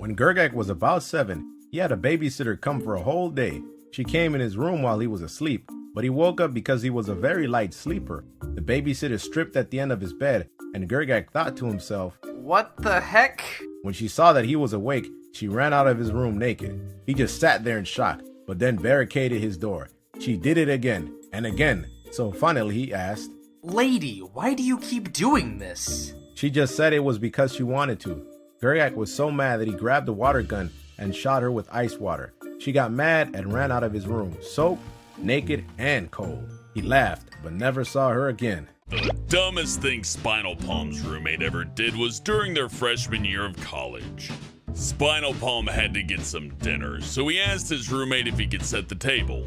When Gergak was about 7, he had a babysitter come for a whole day. She came in his room while he was asleep, but he woke up because he was a very light sleeper. The babysitter stripped at the end of his bed, and Gergak thought to himself, "What the heck?" When she saw that he was awake, she ran out of his room naked. He just sat there in shock, but then barricaded his door. She did it again and again, so finally he asked, "Lady, why do you keep doing this?" She just said it was because she wanted to. Gergak was so mad that he grabbed a water gun and shot her with ice water. She got mad and ran out of his room, soaked, naked, and cold. He laughed, but never saw her again. The dumbest thing Spinal Palm's roommate ever did was during their freshman year of college. Spinal Palm had to get some dinner, so he asked his roommate if he could set the table.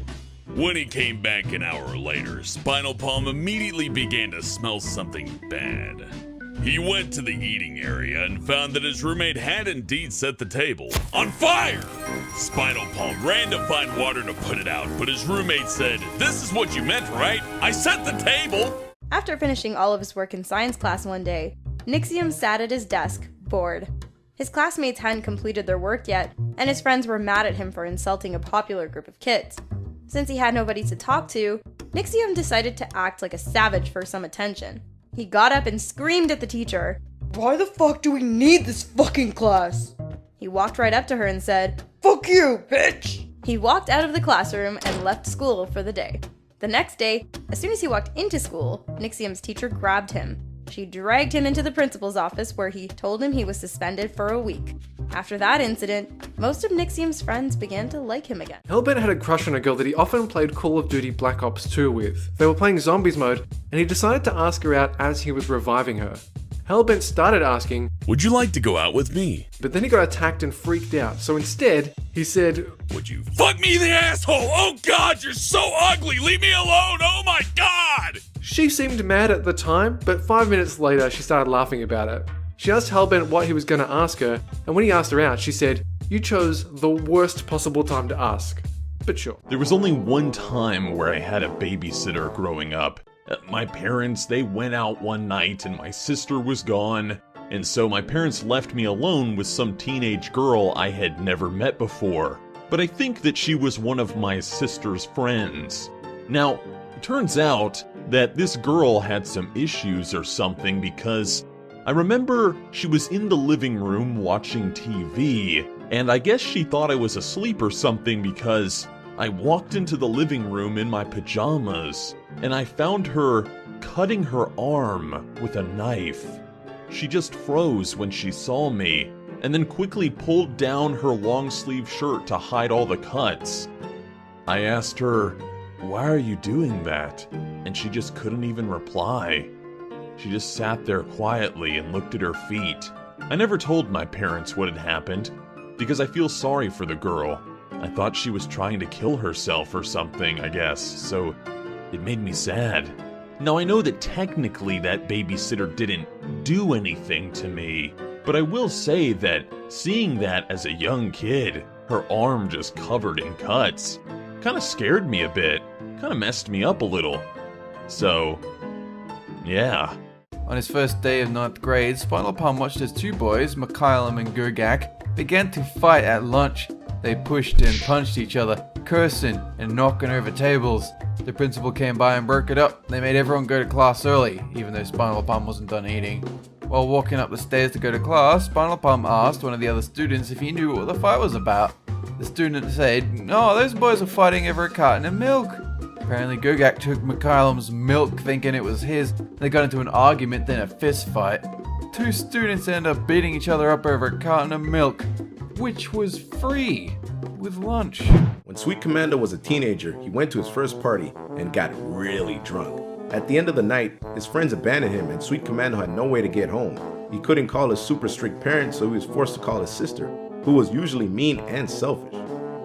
When he came back an hour later, Spinal Palm immediately began to smell something bad. He went to the eating area and found that his roommate had indeed set the table on fire. Spinal Palm ran to find water to put it out, but his roommate said, "This is what you meant, right? I set the table!" After finishing all of his work in science class one day, Nixium sat at his desk, bored. His classmates hadn't completed their work yet, and his friends were mad at him for insulting a popular group of kids. Since he had nobody to talk to, Nixium decided to act like a savage for some attention. He got up and screamed at the teacher, "Why the fuck do we need this fucking class?" He walked right up to her and said, "Fuck you, bitch!" He walked out of the classroom and left school for the day. The next day, as soon as he walked into school, Nixium's teacher grabbed him. She dragged him into the principal's office where he told him he was suspended for a week. After that incident, most of Nixium's friends began to like him again. Hellbent had a crush on a girl that he often played Call of Duty Black Ops 2 with. They were playing Zombies mode, and he decided to ask her out as he was reviving her. Hellbent started asking, "Would you like to go out with me?" but then he got attacked and freaked out, so instead, he said, "Would you fuck me in the asshole? Oh god, you're so ugly! Leave me alone! Oh my god!" She seemed mad at the time, but 5 minutes later she started laughing about it. She asked Hellbent what he was going to ask her, and when he asked her out, she said, "You chose the worst possible time to ask." But sure. There was only one time where I had a babysitter growing up. My parents, they went out one night and my sister was gone, and so my parents left me alone with some teenage girl I had never met before. But I think that she was one of my sister's friends. Now, it turns out that this girl had some issues or something because I remember she was in the living room watching TV, and I guess she thought I was asleep or something because I walked into the living room in my pajamas, and I found her cutting her arm with a knife. She just froze when she saw me, and then quickly pulled down her long-sleeve shirt to hide all the cuts. I asked her, "Why are you doing that?" And she just couldn't even reply. She just sat there quietly and looked at her feet. I never told my parents what had happened, because I feel sorry for the girl. I thought she was trying to kill herself or something, I guess, so it made me sad. Now I know that technically that babysitter didn't do anything to me, but I will say that seeing that as a young kid, her arm just covered in cuts, kinda scared me a bit, kinda messed me up a little. So, yeah. On his first day of 9th grade, Spinal Palm watched as two boys, Mikhailum and Gergak, began to fight at lunch. They pushed and punched each other, cursing and knocking over tables. The principal came by and broke it up. They made everyone go to class early, even though Spinal Palm wasn't done eating. While walking up the stairs to go to class, Spinal Palm asked one of the other students if he knew what the fight was about. The student said, "No, those boys were fighting over a carton of milk." Apparently Gergak took Mikhailum's milk thinking it was his. They got into an argument, then a fist fight. Two students ended up beating each other up over a carton of milk, which was free, with lunch. When Sweet Commando was a teenager, he went to his first party and got really drunk. At the end of the night, his friends abandoned him and Sweet Commando had no way to get home. He couldn't call his super strict parents, so he was forced to call his sister, who was usually mean and selfish.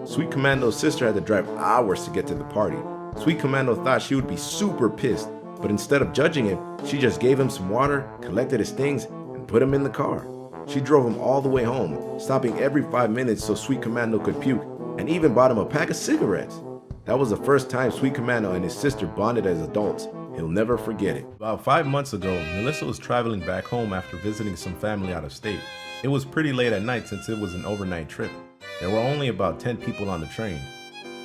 Sweet Commando's sister had to drive hours to get to the party. Sweet Commando thought she would be super pissed, but instead of judging him, she just gave him some water, collected his things, and put him in the car. She drove him all the way home, stopping every 5 minutes so Sweet Commando could puke, and even bought him a pack of cigarettes. That was the first time Sweet Commando and his sister bonded as adults. He'll never forget it. About 5 months ago, Melissa was traveling back home after visiting some family out of state. It was pretty late at night since it was an overnight trip. There were only about 10 people on the train.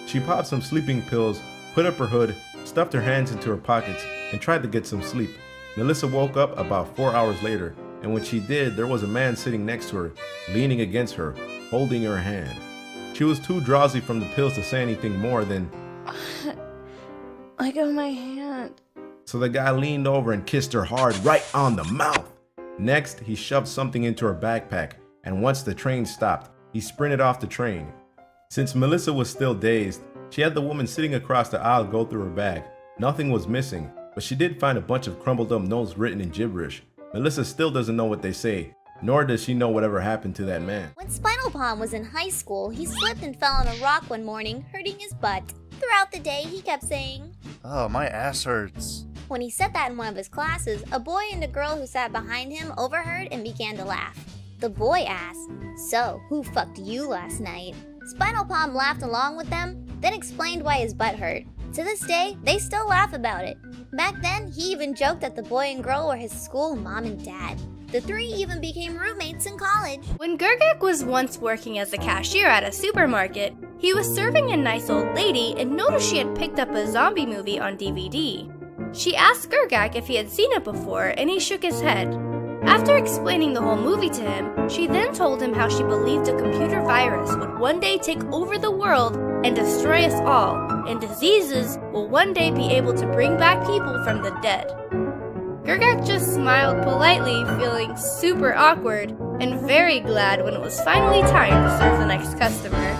She popped some sleeping pills, put up her hood, stuffed her hands into her pockets, and tried to get some sleep. Melissa woke up about 4 hours later, and when she did, there was a man sitting next to her, leaning against her, holding her hand. She was too drowsy from the pills to say anything more than, "Let go of my hand." so the guy leaned over and kissed her hard right on the mouth. Next, he shoved something into her backpack, and once the train stopped, he sprinted off the train. Since Melissa was still dazed, she had the woman sitting across the aisle go through her bag. Nothing was missing, but she did find a bunch of crumpled up notes written in gibberish. Melissa still doesn't know what they say, nor does she know whatever happened to that man. When Spinal Palm was in high school, he slipped and fell on a rock one morning, hurting his butt. Throughout the day, he kept saying, "Oh, my ass hurts." When he said that in one of his classes, a boy and a girl who sat behind him overheard and began to laugh. The boy asked, "So, who fucked you last night?" Spinal Palm laughed along with them, then explained why his butt hurt. To this day, they still laugh about it. Back then, he even joked that the boy and girl were his school mom and dad. The three even became roommates in college. When Gergak was once working as a cashier at a supermarket, he was serving a nice old lady and noticed she had picked up a zombie movie on DVD. She asked Gergak if he had seen it before, and he shook his head. After explaining the whole movie to him, she then told him how she believed a computer virus would one day take over the world and destroy us all, and diseases will one day be able to bring back people from the dead. Gergak just smiled politely, feeling super awkward, and very glad when it was finally time to serve the next customer.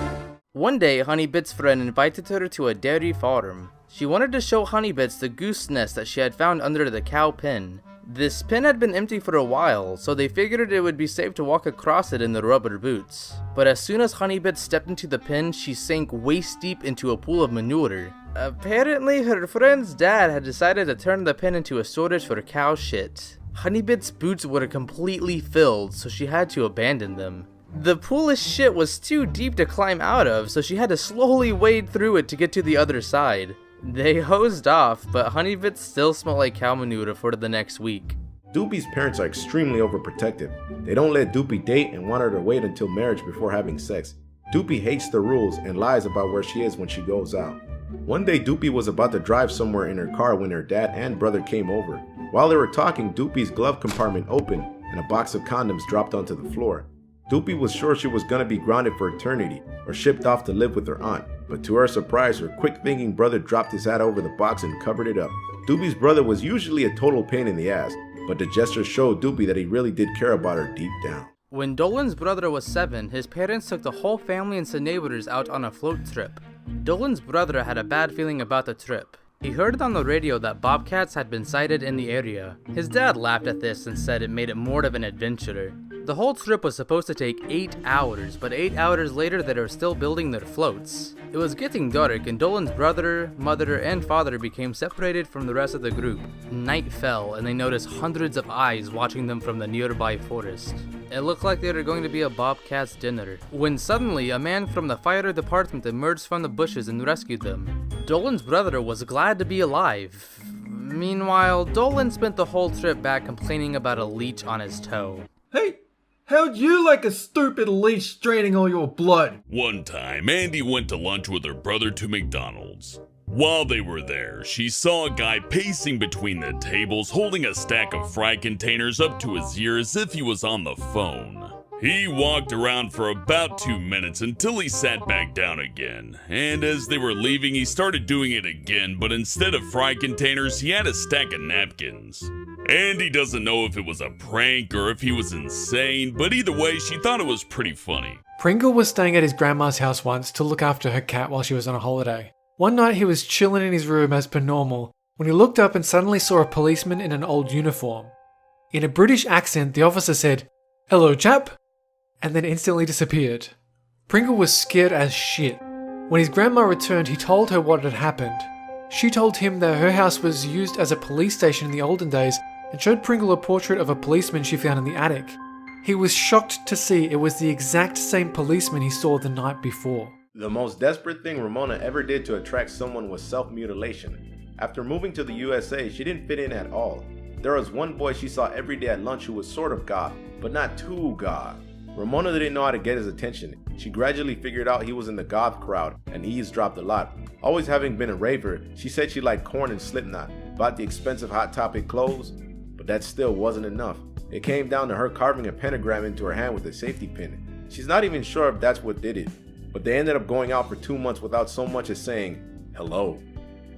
One day, Honeybit's friend invited her to a dairy farm. She wanted to show Honeybits the goose nest that she had found under the cow pen. This pen had been empty for a while, so they figured it would be safe to walk across it in the rubber boots. But as soon as Honeybits stepped into the pen, she sank waist deep into a pool of manure. Apparently, her friend's dad had decided to turn the pen into a storage for cow shit. Honeybits' boots were completely filled, so she had to abandon them. The pool of shit was too deep to climb out of, so she had to slowly wade through it to get to the other side. They hosed off, but Honeybits still smelled like cow manure for the next week. Doopie's parents are extremely overprotective. They don't let Doopie date and want her to wait until marriage before having sex. Doopie hates the rules and lies about where she is when she goes out. One day Doopie was about to drive somewhere in her car when her dad and brother came over. While they were talking, Doopie's glove compartment opened and a box of condoms dropped onto the floor. Doopie was sure she was gonna be grounded for eternity or shipped off to live with her aunt, but to her surprise, her quick-thinking brother dropped his hat over the box and covered it up. Doopie's brother was usually a total pain in the ass, but the gesture showed Doopie that he really did care about her deep down. When Dolan's brother was 7, his parents took the whole family and some neighbors out on a float trip. Dolan's brother had a bad feeling about the trip. He heard on the radio that bobcats had been sighted in the area. His dad laughed at this and said it made it more of an adventure. The whole trip was supposed to take 8 hours, but 8 hours later they were still building their floats. It was getting dark and Dolan's brother, mother, and father became separated from the rest of the group. Night fell and they noticed hundreds of eyes watching them from the nearby forest. It looked like they were going to be a bobcat's dinner, when suddenly a man from the fire department emerged from the bushes and rescued them. Dolan's brother was glad to be alive. Meanwhile, Dolan spent the whole trip back complaining about a leech on his toe. Hey, how'd you like a stupid leech draining all your blood? One time, Andy went to lunch with her brother to McDonald's. While they were there, she saw a guy pacing between the tables holding a stack of fry containers up to his ear as if he was on the phone. He walked around for about 2 minutes until he sat back down again, and as they were leaving he started doing it again, but instead of fry containers he had a stack of napkins. Andy doesn't know if it was a prank or if he was insane, but either way she thought it was pretty funny. Pringle was staying at his grandma's house once to look after her cat while she was on a holiday. One night he was chilling in his room as per normal when he looked up and suddenly saw a policeman in an old uniform. In a British accent, the officer said, "Hello, chap," and then instantly disappeared. Pringle was scared as shit. When his grandma returned, he told her what had happened. She told him that her house was used as a police station in the olden days and showed Pringle a portrait of a policeman she found in the attic. He was shocked to see it was the exact same policeman he saw the night before. The most desperate thing Ramona ever did to attract someone was self-mutilation. After moving to the USA, she didn't fit in at all. There was one boy she saw every day at lunch who was sort of goth, but not too goth. Ramona didn't know how to get his attention. She gradually figured out he was in the goth crowd and eavesdropped a lot. Always having been a raver, she said she liked Korn and Slipknot, bought the expensive Hot Topic clothes, but that still wasn't enough. It came down to her carving a pentagram into her hand with a safety pin. She's not even sure if that's what did it, but they ended up going out for 2 months without so much as saying hello.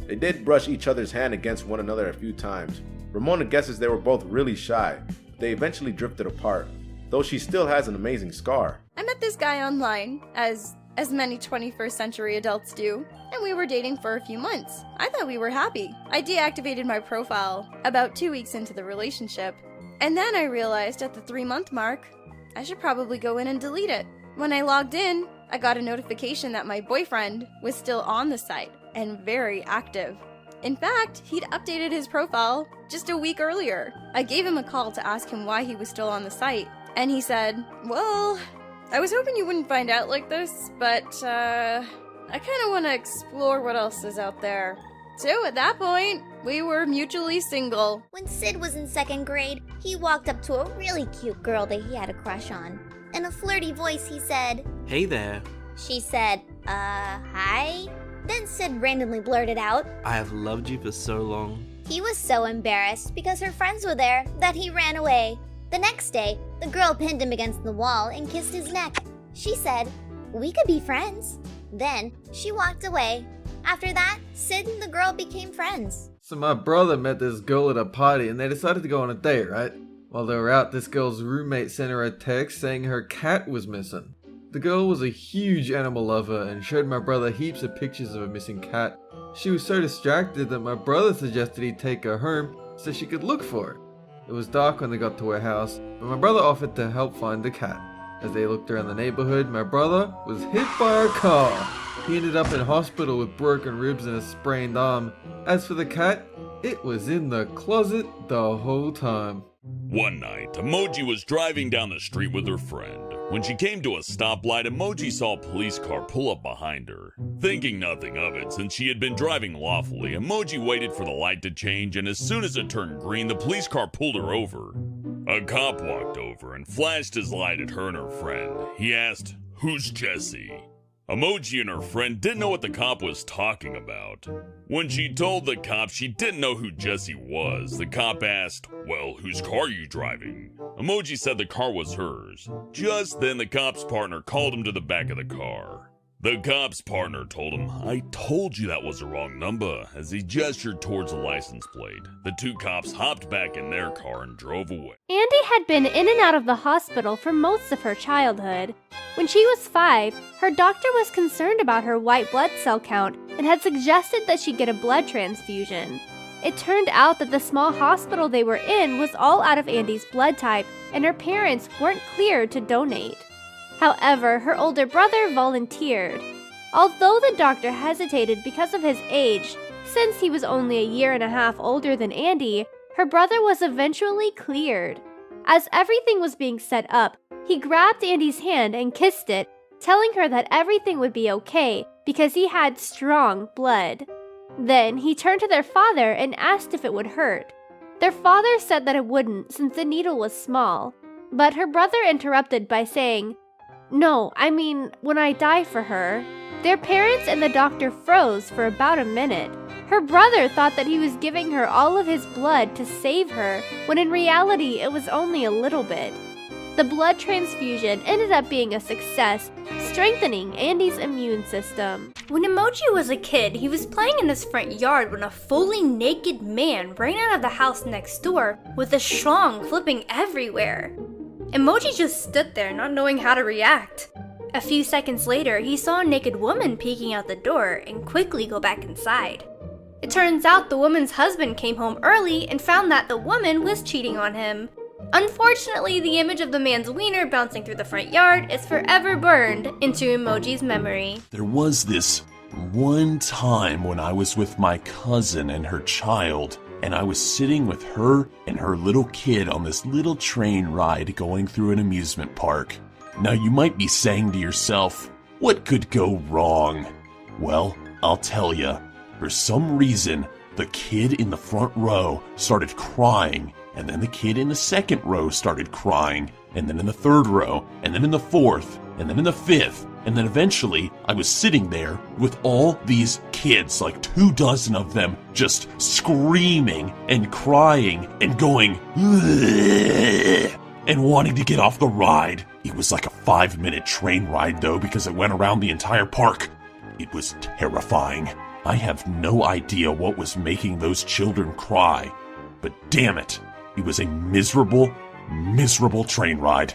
They did brush each other's hand against one another a few times. Ramona guesses they were both really shy, but they eventually drifted apart, though she still has an amazing scar. I met this guy online, as many 21st century adults do, and we were dating for a few months. I thought we were happy. I deactivated my profile about 2 weeks into the relationship, and then I realized at the 3-month mark, I should probably go in and delete it. When I logged in, I got a notification that my boyfriend was still on the site and very active. In fact, he'd updated his profile just a week earlier. I gave him a call to ask him why he was still on the site, and he said, "Well, I was hoping you wouldn't find out like this, but I kind of want to explore what else is out there." So at that point, we were mutually single. When Sid was in 2nd grade, he walked up to a really cute girl that he had a crush on. In a flirty voice, he said, "Hey there." She said, hi? Then Sid randomly blurted out, "I have loved you for so long." He was so embarrassed because her friends were there that he ran away. The next day, the girl pinned him against the wall and kissed his neck. She said, "We could be friends." Then she walked away. After that, Sid and the girl became friends. So my brother met this girl at a party and they decided to go on a date, right? While they were out, this girl's roommate sent her a text saying her cat was missing. The girl was a huge animal lover and showed my brother heaps of pictures of a missing cat. She was so distracted that my brother suggested he take her home so she could look for it. It was dark when they got to her house, but my brother offered to help find the cat. As they looked around the neighborhood, my brother was hit by a car. He ended up in hospital with broken ribs and a sprained arm. As for the cat, it was in the closet the whole time. One night, Emoji was driving down the street with her friend. When she came to a stoplight, Emoji saw a police car pull up behind her. Thinking nothing of it, since she had been driving lawfully, Emoji waited for the light to change, and as soon as it turned green, the police car pulled her over. A cop walked over and flashed his light at her and her friend. He asked, "Who's Jesse?" Emoji and her friend didn't know what the cop was talking about. When she told the cop she didn't know who Jesse was, the cop asked, "Well, whose car are you driving?" Emoji said the car was hers. Just then, the cop's partner called him to the back of the car. The cop's partner told him, "I told you that was the wrong number," as he gestured towards the license plate. The two cops hopped back in their car and drove away. Andy had been in and out of the hospital for most of her childhood. When she was 5, her doctor was concerned about her white blood cell count and had suggested that she get a blood transfusion. It turned out that the small hospital they were in was all out of Andy's blood type, and her parents weren't cleared to donate. However, her older brother volunteered. Although the doctor hesitated because of his age, since he was only a year and a half older than Andy, her brother was eventually cleared. As everything was being set up, he grabbed Andy's hand and kissed it, telling her that everything would be okay because he had strong blood. Then he turned to their father and asked if it would hurt. Their father said that it wouldn't since the needle was small, but her brother interrupted by saying, "No, I mean, when I die for her." Their parents and the doctor froze for about a minute. Her brother thought that he was giving her all of his blood to save her, when in reality it was only a little bit. The blood transfusion ended up being a success, strengthening Andy's immune system. When Emoji was a kid, he was playing in his front yard when a fully naked man ran out of the house next door with a schlong flipping everywhere. Emoji just stood there, not knowing how to react. A few seconds later, he saw a naked woman peeking out the door and quickly go back inside. It turns out the woman's husband came home early and found that the woman was cheating on him. Unfortunately, the image of the man's wiener bouncing through the front yard is forever burned into Emoji's memory. There was this one time when I was with my cousin and her child, and I was sitting with her and her little kid on this little train ride going through an amusement park. Now you might be saying to yourself, what could go wrong? Well, I'll tell ya. For some reason, the kid in the front row started crying, and then the kid in the second row started crying, and then in the third row, and then in the fourth, and then in the fifth, and then eventually I was sitting there with all these kids, like 24 of them, just screaming and crying and going, "Ugh," and wanting to get off the ride. It was like a 5-minute train ride though, because it went around the entire park. It was terrifying. I have no idea what was making those children cry, but damn it, it was a miserable, miserable train ride.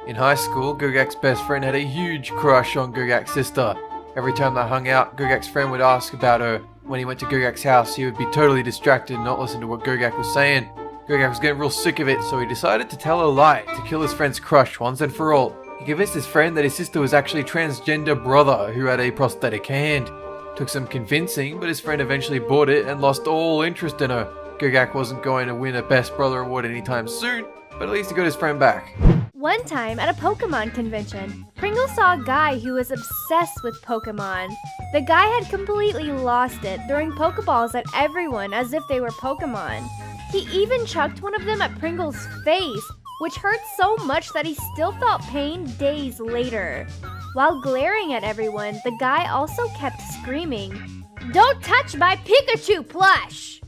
In high school, Gurgak's best friend had a huge crush on Gurgak's sister. Every time they hung out, Gurgak's friend would ask about her. When he went to Gurgak's house, he would be totally distracted and not listen to what Gurgak was saying. Gurgak was getting real sick of it, so he decided to tell a lie to kill his friend's crush once and for all. He convinced his friend that his sister was actually a transgender brother who had a prosthetic hand. Took some convincing, but his friend eventually bought it and lost all interest in her. Gurgak wasn't going to win a Best Brother award anytime soon, but at least he got his friend back. One time at a Pokemon convention, Pringle saw a guy who was obsessed with Pokemon. The guy had completely lost it, throwing Pokeballs at everyone as if they were Pokemon. He even chucked one of them at Pringle's face, which hurt so much that he still felt pain days later. While glaring at everyone, the guy also kept screaming, "Don't touch my Pikachu plush!"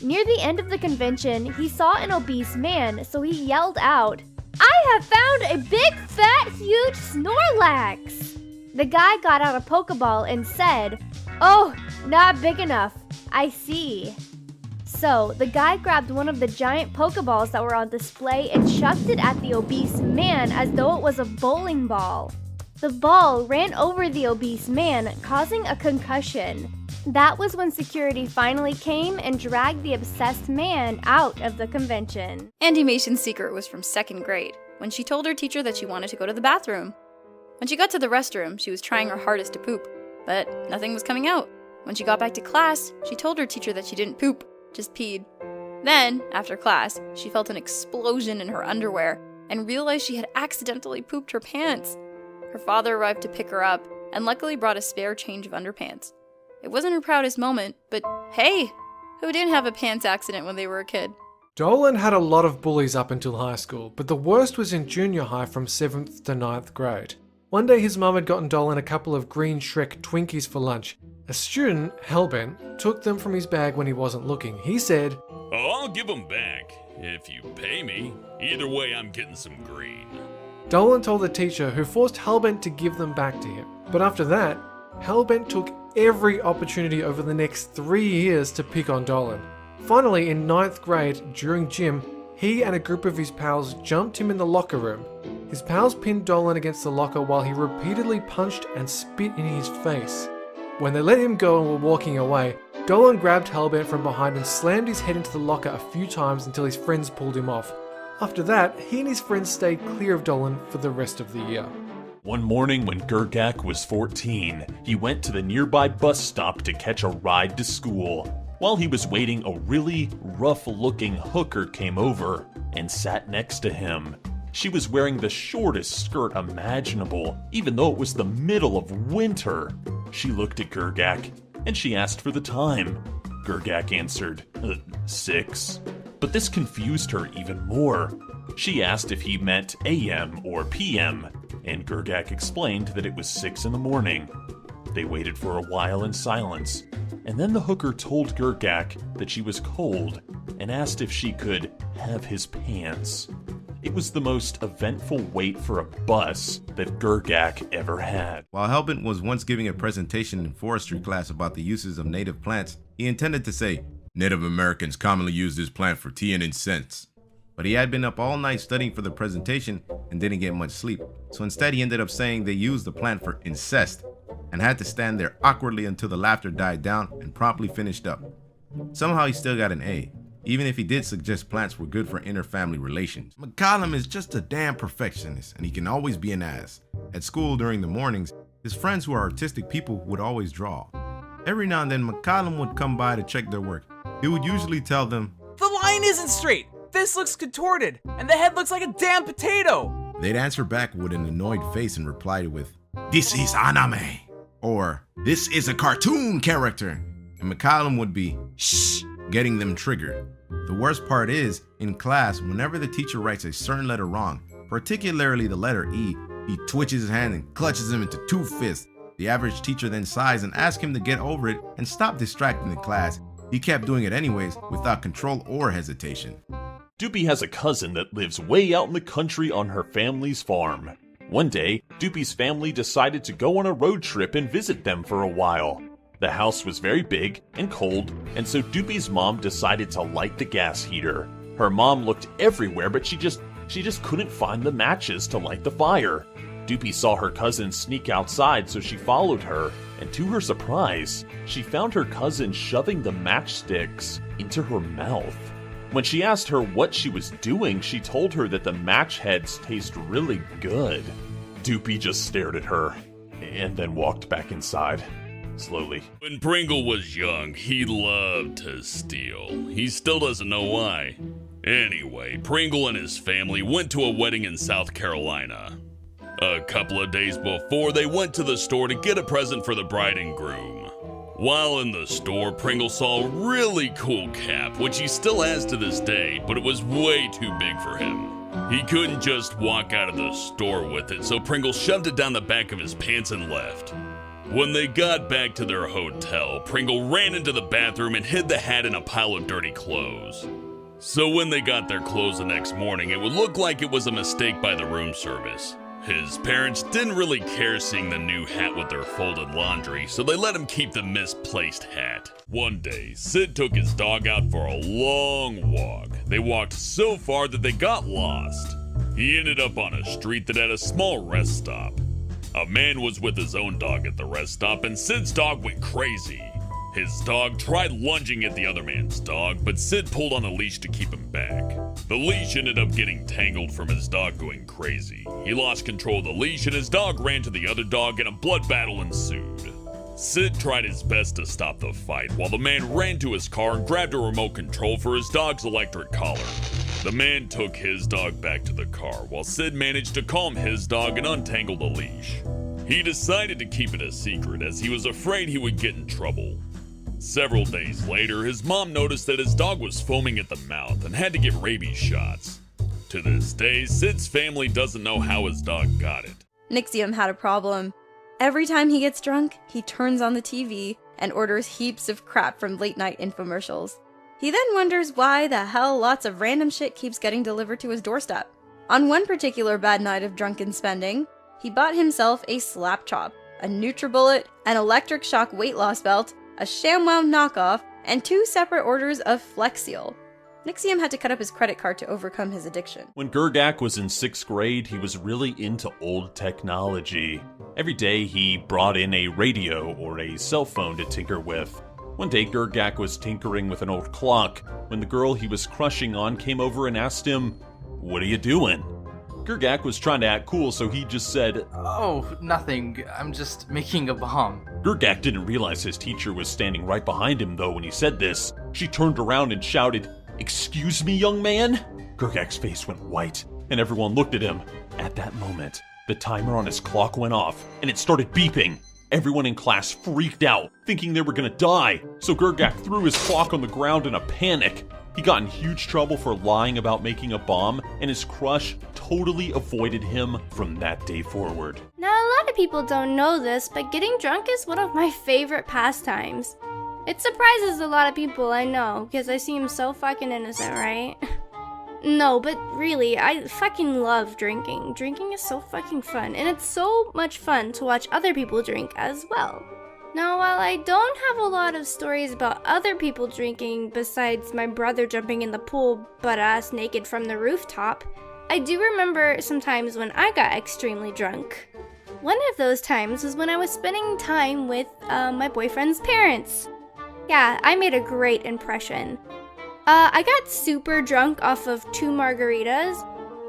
Near the end of the convention, he saw an obese man, so he yelled out, "I have found a big, fat, huge Snorlax!" The guy got out a Pokeball and said, "Oh, not big enough. I see." So, the guy grabbed one of the giant Pokeballs that were on display and chucked it at the obese man as though it was a bowling ball. The ball ran over the obese man, causing a concussion. That was when security finally came and dragged the obsessed man out of the convention. Animation's secret was from 2nd grade, when she told her teacher that she wanted to go to the bathroom. When she got to the restroom, she was trying her hardest to poop, but nothing was coming out. When she got back to class, she told her teacher that she didn't poop, just peed. Then, after class, she felt an explosion in her underwear and realized she had accidentally pooped her pants. Her father arrived to pick her up and luckily brought a spare change of underpants. It wasn't her proudest moment, but hey, who didn't have a pants accident when they were a kid? Dolan had a lot of bullies up until high school, but the worst was in junior high from 7th to 9th grade. One day his mum had gotten Dolan a couple of green Shrek Twinkies for lunch. A student, hellbent, took them from his bag when he wasn't looking. He said, "Oh, I'll give them back, if you pay me. Either way, I'm getting some green." Dolan told the teacher, who forced Hellbent to give them back to him. But after that, Hellbent took every opportunity over the next 3 years to pick on Dolan. Finally, in 9th grade, during gym, he and a group of his pals jumped him in the locker room. His pals pinned Dolan against the locker while he repeatedly punched and spit in his face. When they let him go and were walking away, Dolan grabbed Hellbent from behind and slammed his head into the locker a few times until his friends pulled him off. After that, he and his friends stayed clear of Dolan for the rest of the year. One morning when Gurgak was 14, he went to the nearby bus stop to catch a ride to school. While he was waiting, a really rough-looking hooker came over and sat next to him. She was wearing the shortest skirt imaginable, even though it was the middle of winter. She looked at Gurgak, and she asked for the time. Gurgak answered, 6. But this confused her even more. She asked if he meant AM or PM, and Gurgak explained that it was 6 in the morning. They waited for a while in silence, and then the hooker told Gurgak that she was cold and asked if she could have his pants. It was the most eventful wait for a bus that Gurgak ever had. While Hellbent was once giving a presentation in forestry class about the uses of native plants, he intended to say, "Native Americans commonly use this plant for tea and incense." But he had been up all night studying for the presentation and didn't get much sleep. So instead he ended up saying they used the plant for incest and had to stand there awkwardly until the laughter died down and promptly finished up. Somehow he still got an A, even if he did suggest plants were good for inter-family relations. McCollum is just a damn perfectionist and he can always be an ass. At school during the mornings, his friends who are artistic people would always draw. Every now and then McCollum would come by to check their work. He would usually tell them, "The line isn't straight! This looks contorted, and the head looks like a damn potato!" They'd answer back with an annoyed face and reply with, "This is anime," or "This is a cartoon character," and McCollum would be, "Shh," getting them triggered. The worst part is, in class, whenever the teacher writes a certain letter wrong, particularly the letter E. He twitches his hand and clutches him into 2 fists. The average teacher then sighs and asks him to get over it and stop distracting the class. He kept doing it anyways, without control or hesitation. Doopy has a cousin that lives way out in the country on her family's farm. One day, Doopy's family decided to go on a road trip and visit them for a while. The house was very big and cold, and so Doopy's mom decided to light the gas heater. Her mom looked everywhere, but she just couldn't find the matches to light the fire. Doopy saw her cousin sneak outside, so she followed her, and to her surprise, she found her cousin shoving the matchsticks into her mouth. When she asked her what she was doing, she told her that the match heads taste really good. Doopy just stared at her, and then walked back inside, slowly. When Pringle was young, he loved to steal. He still doesn't know why. Anyway, Pringle and his family went to a wedding in South Carolina. A couple of days before, they went to the store to get a present for the bride and groom. While in the store, Pringle saw a really cool cap, which he still has to this day, but it was way too big for him. He couldn't just walk out of the store with it, so Pringle shoved it down the back of his pants and left. When they got back to their hotel, Pringle ran into the bathroom and hid the hat in a pile of dirty clothes. So when they got their clothes the next morning, it would look like it was a mistake by the room service. His parents didn't really care seeing the new hat with their folded laundry, so they let him keep the misplaced hat. One day, Sid took his dog out for a long walk. They walked so far that they got lost. He ended up on a street that had a small rest stop. A man was with his own dog at the rest stop, and Sid's dog went crazy. His dog tried lunging at the other man's dog, but Sid pulled on a leash to keep him back. The leash ended up getting tangled from his dog going crazy. He lost control of the leash and his dog ran to the other dog and a blood battle ensued. Sid tried his best to stop the fight while the man ran to his car and grabbed a remote control for his dog's electric collar. The man took his dog back to the car while Sid managed to calm his dog and untangle the leash. He decided to keep it a secret as he was afraid he would get in trouble. Several days later, his mom noticed that his dog was foaming at the mouth and had to get rabies shots. To this day, Sid's family doesn't know how his dog got it. Nixium had a problem. Every time he gets drunk, he turns on the TV and orders heaps of crap from late-night infomercials. He then wonders why the hell lots of random shit keeps getting delivered to his doorstep. On one particular bad night of drunken spending, he bought himself a slap chop, a NutriBullet, an electric shock weight loss belt, a ShamWow knockoff, and 2 separate orders of Flex Seal. Nixium had to cut up his credit card to overcome his addiction. When Gergak was in 6th grade, he was really into old technology. Every day he brought in a radio or a cell phone to tinker with. One day Gergak was tinkering with an old clock when the girl he was crushing on came over and asked him, "What are you doing?" Gergak was trying to act cool, so he just said, "Oh, nothing. I'm just making a bomb." Gergak didn't realize his teacher was standing right behind him, though, when he said this. She turned around and shouted, "Excuse me, young man?" Gergak's face went white, and everyone looked at him. At that moment, the timer on his clock went off, and it started beeping. Everyone in class freaked out, thinking they were gonna die, so Gergak threw his clock on the ground in a panic. He got in huge trouble for lying about making a bomb, and his crush totally avoided him from that day forward. Now, a lot of people don't know this, but getting drunk is one of my favorite pastimes. It surprises a lot of people, I know, because I seem so fucking innocent, right? No, but really, I fucking love drinking. Drinking is so fucking fun, and it's so much fun to watch other people drink as well. Now, while I don't have a lot of stories about other people drinking besides my brother jumping in the pool butt-ass naked from the rooftop, I do remember some times when I got extremely drunk. One of those times was when I was spending time with my boyfriend's parents. Yeah, I made a great impression. I got super drunk off of 2 margaritas,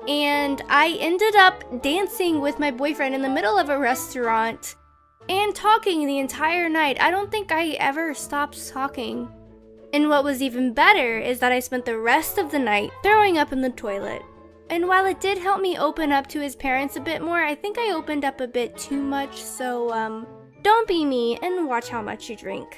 and I ended up dancing with my boyfriend in the middle of a restaurant and talking the entire night. I don't think I ever stopped talking. And what was even better is that I spent the rest of the night throwing up in the toilet. And while it did help me open up to his parents a bit more, I think I opened up a bit too much, so don't be me and watch how much you drink.